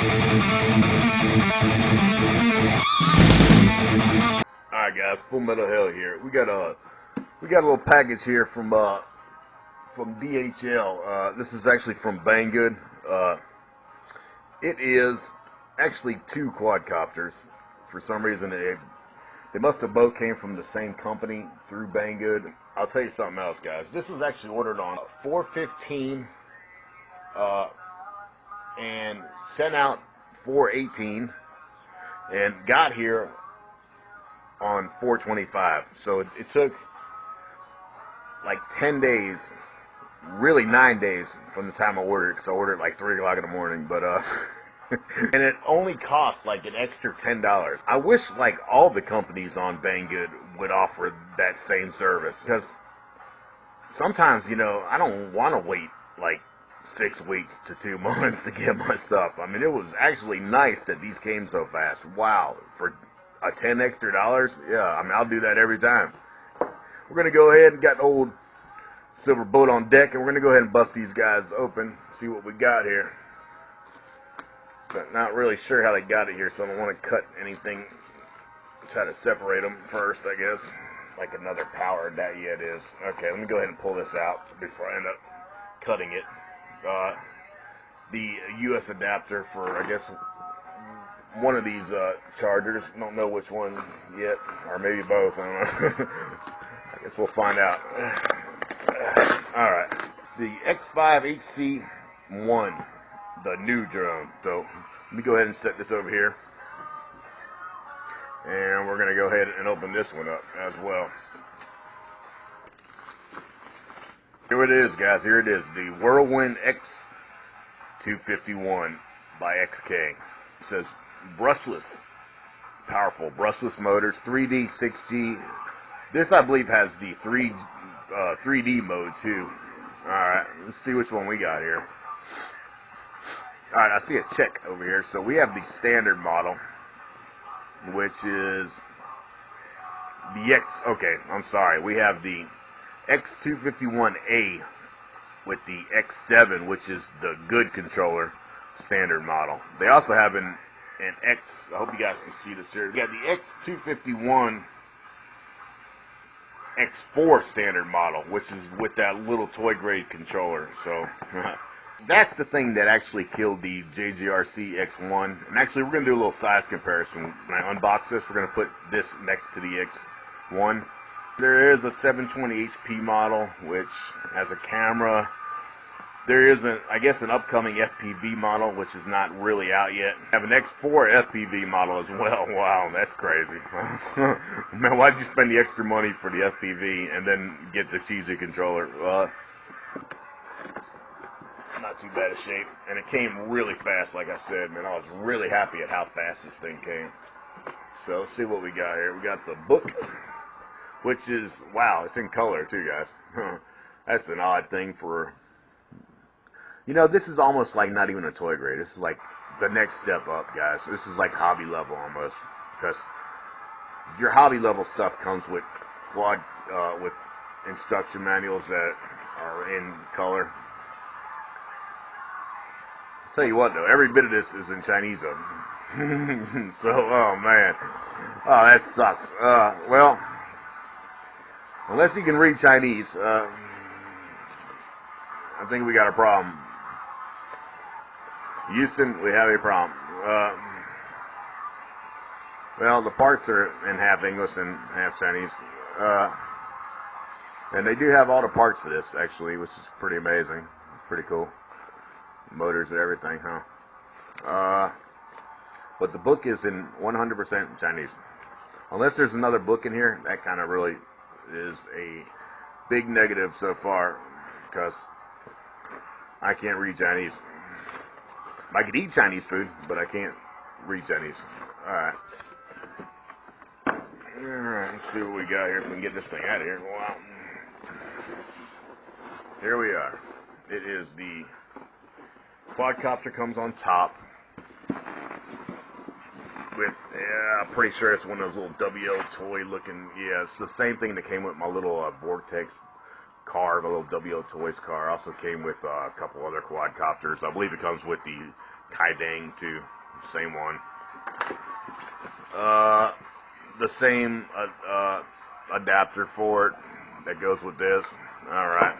Alright guys, Full Metal Heli here. We got a little package here from DHL. This is actually from Banggood. It is actually 2 quadcopters. For some reason they must have both came from the same company through Banggood. I'll tell you something else, guys. This was actually ordered on 4/15 and sent out 4/18 and got here on 4/25. So it took like 10 days, really 9 days from the time I ordered it, because I ordered it like 3 o'clock in the morning. But and it only cost like an extra $10. I wish like all the companies on Banggood would offer that same service, because sometimes, you know, I don't want to wait like 6 weeks to 2 months to get my stuff. I mean, it was actually nice that these came so fast. Wow, for a $10 extra, yeah, I mean, I'll do that every time. We're gonna go ahead and got old silver boat on deck, and we're gonna go ahead and bust these guys open, see what we got here. But not really sure how they got it here, so I don't want to cut anything. Try to separate them first, I guess. Like another power, that, yeah, it is. Okay, let me go ahead and pull this out before I end up cutting it. The US adapter for, I guess, one of these chargers. Don't know which one yet, or maybe both. I don't know. I guess we'll find out. All right, the X251, the new drone. So let me go ahead and set this over here, and we're gonna go ahead and open this one up as well. Here it is, guys. Here it is, the Whirlwind X251 by XK. It says brushless, powerful brushless motors, 3D, 6G. This, I believe, has the 3D mode too. All right, let's see which one we got here. All right, I see a check over here. So we have the standard model, which is the Okay, I'm sorry. We have the X251A with the X7, which is the good controller standard model. They also have an X. I hope you guys can see this here. We got the X251 X4 standard model, which is with that little toy grade controller. So that's the thing that actually killed the JGRC X1. And actually, we're going to do a little size comparison. When I unbox this, we're going to put this next to the X1. There is a 720 HP model, which has a camera. There is, I guess, an upcoming FPV model, which is not really out yet. I have an X4 FPV model as well. Wow, that's crazy. Man, why'd you spend the extra money for the FPV and then get the cheesy controller? Not too bad of shape, and it came really fast, like I said, man. I was really happy at how fast this thing came. So let's see what we got here. We got the book, which is, wow, it's in color too, guys. That's an odd thing for, you know, this is almost like not even a toy grade. This is like the next step up, guys. This is like hobby level almost, because your hobby level stuff comes with with instruction manuals that are in color. Tell you what though, every bit of this is in Chinese though. So, oh man, oh, that sucks. Well, unless you can read Chinese, I think we got a problem. Houston, we have a problem. Well, the parts are in half English and half Chinese. And they do have all the parts for this, actually, which is pretty amazing. It's pretty cool. Motors and everything, huh? But the book is in 100% Chinese. Unless there's another book in here, that kind of really is a big negative so far, because I can't read Chinese. I can eat Chinese food, but I can't read Chinese. Alright. Alright, let's see what we got here, if we can get this thing out of here. Wow. Here we are. It is the quadcopter, comes on top with, yeah, I'm pretty sure it's one of those little WL toy looking, yeah, it's the same thing that came with my little Vortex car, my little WL Toys car. Also came with a couple other quadcopters. I believe it comes with the Kaidang too, same one. The same adapter for it that goes with this. Alright.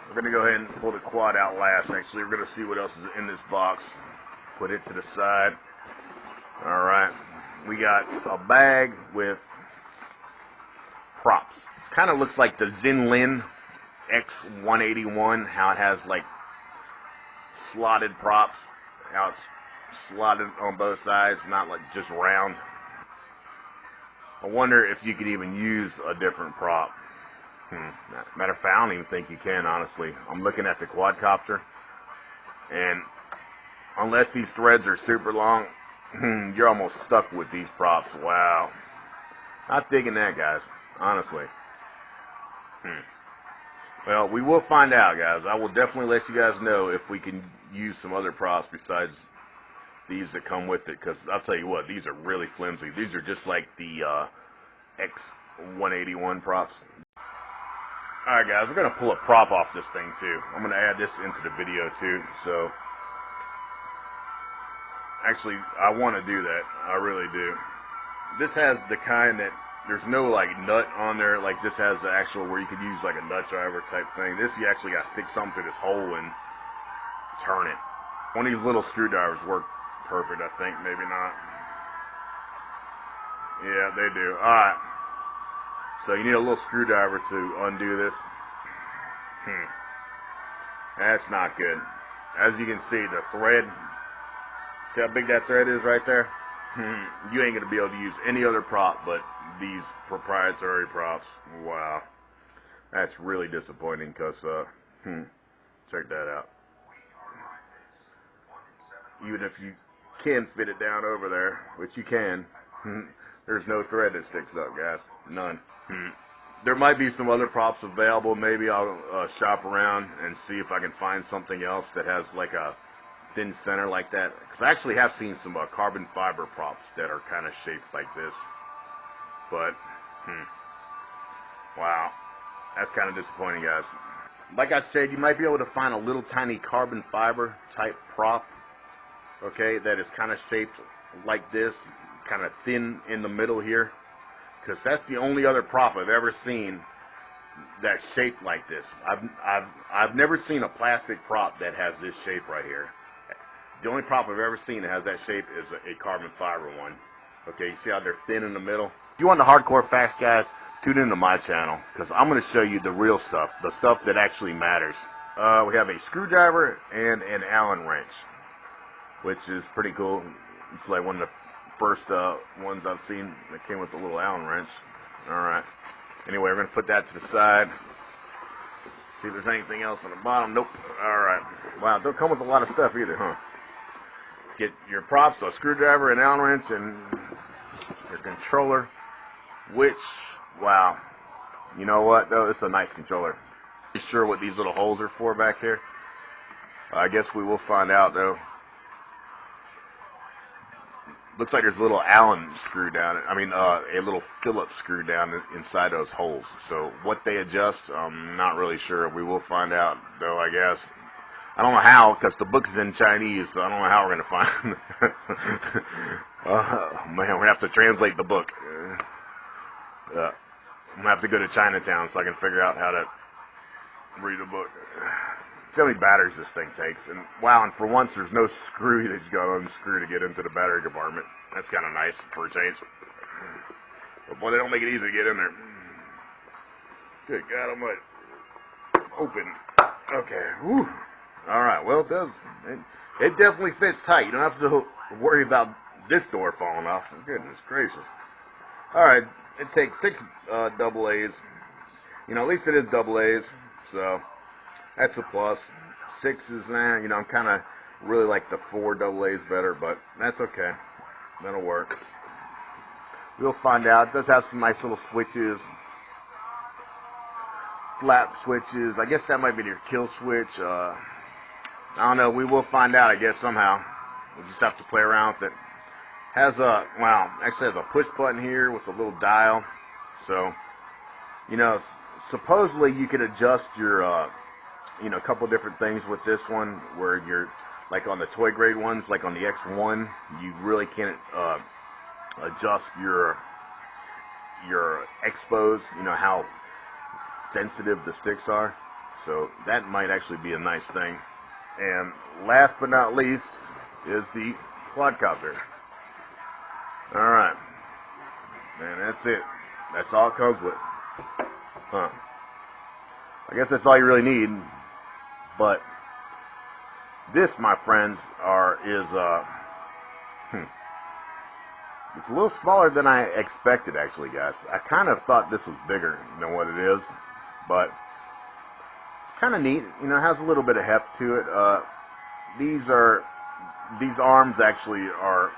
We're going to go ahead and pull the quad out last. Actually, we're going to see what else is in this box. Put it to the side. Alright. We got a bag with props. It kind of looks like the Zinlin X251, how it has like slotted props, how it's slotted on both sides, not like just round. I wonder if you could even use a different prop. Matter of fact, I don't even think you can, honestly. I'm looking at the quadcopter, and unless these threads are super long, you're almost stuck with these props. Wow. Not digging that, guys, honestly. Well, we will find out, guys. I will definitely let you guys know if we can use some other props besides these that come with it, because I'll tell you what, these are really flimsy. These are just like the X251 props. Alright, guys, we're going to pull a prop off this thing too. I'm going to add this into the video too. So actually, I want to do that. I really do. This has the kind that there's no like nut on there. Like this has the actual where you could use like a nut driver type thing. This you actually got to stick something through this hole and turn it. One of these little screwdrivers work perfect, I think. Maybe not. Yeah, they do. Alright. So you need a little screwdriver to undo this. That's not good. As you can see, the thread, see how big that thread is right there? You ain't going to be able to use any other prop but these proprietary props. Wow. That's really disappointing because, check that out. Even if you can fit it down over there, which you can, there's no thread that sticks up, guys. None. There might be some other props available. Maybe I'll shop around and see if I can find something else that has like a thin center like that. Because I actually have seen some carbon fiber props that are kind of shaped like this. But, wow. That's kind of disappointing, guys. Like I said, you might be able to find a little tiny carbon fiber type prop, okay, that is kind of shaped like this, kind of thin in the middle here. Because that's the only other prop I've ever seen that's shaped like this. I've never seen a plastic prop that has this shape right here. The only prop I've ever seen that has that shape is a carbon fiber one. Okay, you see how they're thin in the middle? If you want the hardcore facts, guys, tune into my channel, because I'm going to show you the real stuff, the stuff that actually matters. We have a screwdriver and an Allen wrench, which is pretty cool. It's like one of the first ones I've seen that came with a little Allen wrench. Alright. Anyway, we're going to put that to the side. See if there's anything else on the bottom. Nope. Alright. Wow, don't come with a lot of stuff either, huh? Get your props, a screwdriver, an Allen wrench, and your controller, which, wow. You know what, though? It's a nice controller. Not sure what these little holes are for back here. I guess we will find out, though. Looks like there's a little Allen screw down, a little Phillips screw down inside those holes. So what they adjust, I'm not really sure. We will find out, though, I guess. I don't know how, because the book is in Chinese, so I don't know how we're going to find man, we're going to have to translate the book. I'm going to have to go to Chinatown so I can figure out how to read the book. See how many batteries this thing takes. And wow, and for once there's no screw that you got to unscrew to get into the battery compartment. That's kind of nice for a change. But boy, they don't make it easy to get in there. Good God almighty. Open. Okay. Whew. Alright, well it definitely fits tight. You don't have to worry about this door falling off. Goodness gracious. Alright, it takes 6 double A's. You know, at least it is double A's. So that's a plus. 6 is, I'm kind of really like the 4 double A's better, but that's okay. That'll work. We'll find out. It does have some nice little switches. Flap switches. I guess that might be your kill switch. I don't know. We will find out, I guess, somehow. We'll just have to play around with it. Has a, actually has a push button here with a little dial. So, supposedly you could adjust your, a couple different things with this one, where your like on the toy grade ones, like on the X1, you really can't adjust your expos, you know, how sensitive the sticks are. So that might actually be a nice thing. And last but not least is the quadcopter. Alright. And that's it. That's all it comes with. Huh. I guess that's all you really need. But this, my friends, is it's a little smaller than I expected, actually, guys. I kind of thought this was bigger than what it is, but it's kind of neat. You know, it has a little bit of heft to it. These arms actually are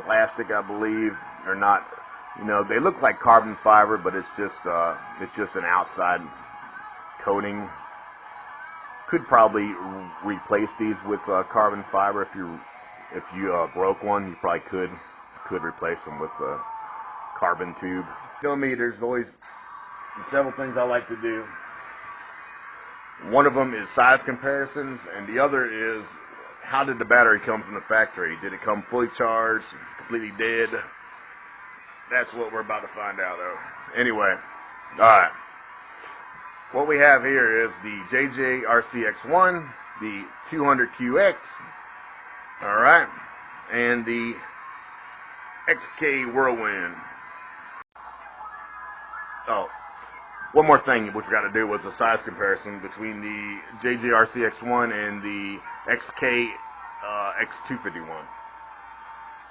plastic, I believe. They're not, you know, they look like carbon fiber, but it's just an outside coating. Could probably replace these with carbon fiber if you broke one. You probably could replace them with a carbon tube. You know me, there's always several things I like to do. One of them is size comparisons, and the other is how did the battery come from the factory? Did it come fully charged, completely dead? That's what we're about to find out, though. Anyway, alright. What we have here is the JJ RCX1, the 200QX, alright, and the XK Whirlwind. Oh, one more thing we forgot to do was a size comparison between the JJ RCX1 and the XK X251.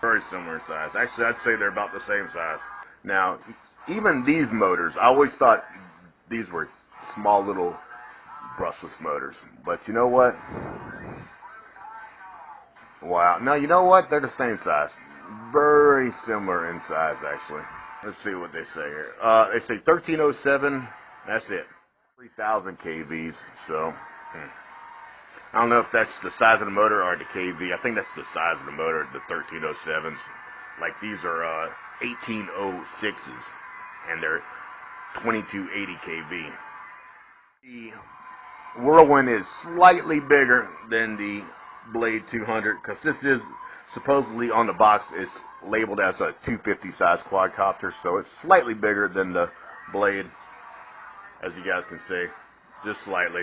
Very similar size. Actually, I'd say they're about the same size. Now, even these motors, I always thought these were small little brushless motors. But you know what? Wow. No, you know what? They're the same size. Very similar in size, actually. Let's see what they say here. They say 1307. That's it. 3,000 kVs. So, I don't know if that's the size of the motor or the kV. I think that's the size of the motor, the 1307s. Like these are 1806s, and they're 2280 kV. The Whirlwind is slightly bigger than the Blade 200, because this is supposedly on the box is labeled as a 250 size quadcopter, so it's slightly bigger than the Blade, as you guys can see, just slightly.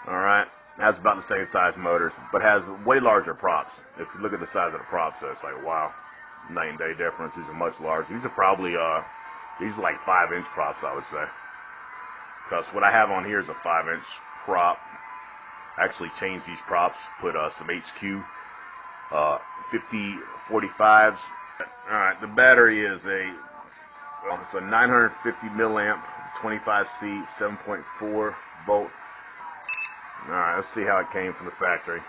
Alright, has about the same size motors, but has way larger props. If you look at the size of the props, it's like, wow, night and day difference. These are much larger. These are probably, these are like 5-inch props, I would say. Because what I have on here is a 5-inch prop. I actually changed these props, put some HQ 5045s. Alright, the battery is it's a 950 milliamp, 25C, 7.4 volt. Alright, let's see how it came from the factory.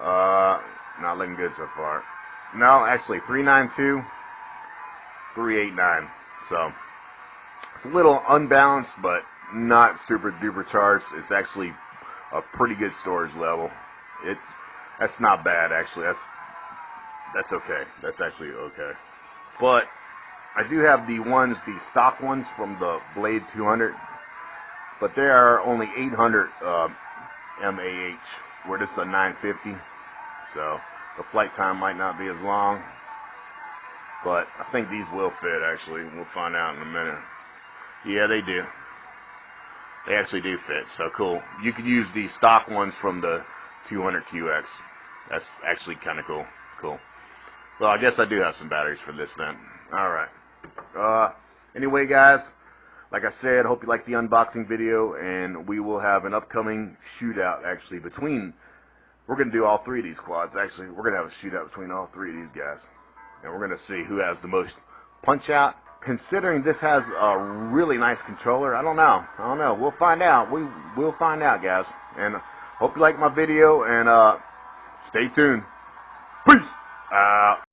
Not looking good so far. No, actually 392, 389. So it's a little unbalanced, but not super duper charged. It's actually a pretty good storage level. That's not bad, actually. That's okay. That's actually okay. But I do have the stock ones from the Blade 200, but they are only 800 mAh, where this is a 950. So the flight time might not be as long, but I think these will fit, actually. We'll find out in a minute. Yeah, they do. They actually do fit, so cool. You could use the stock ones from the 200QX. That's actually kind of cool. Cool. Well, I guess I do have some batteries for this then. Alright. Anyway, guys, like I said, hope you liked the unboxing video, and we will have an upcoming shootout, actually, between... We're going to do all three of these quads, actually. We're going to have a shootout between all three of these guys. And we're going to see who has the most punch-out. Considering this has a really nice controller, I don't know. We'll find out. We'll find out, guys. And hope you like my video, and stay tuned. Peace out.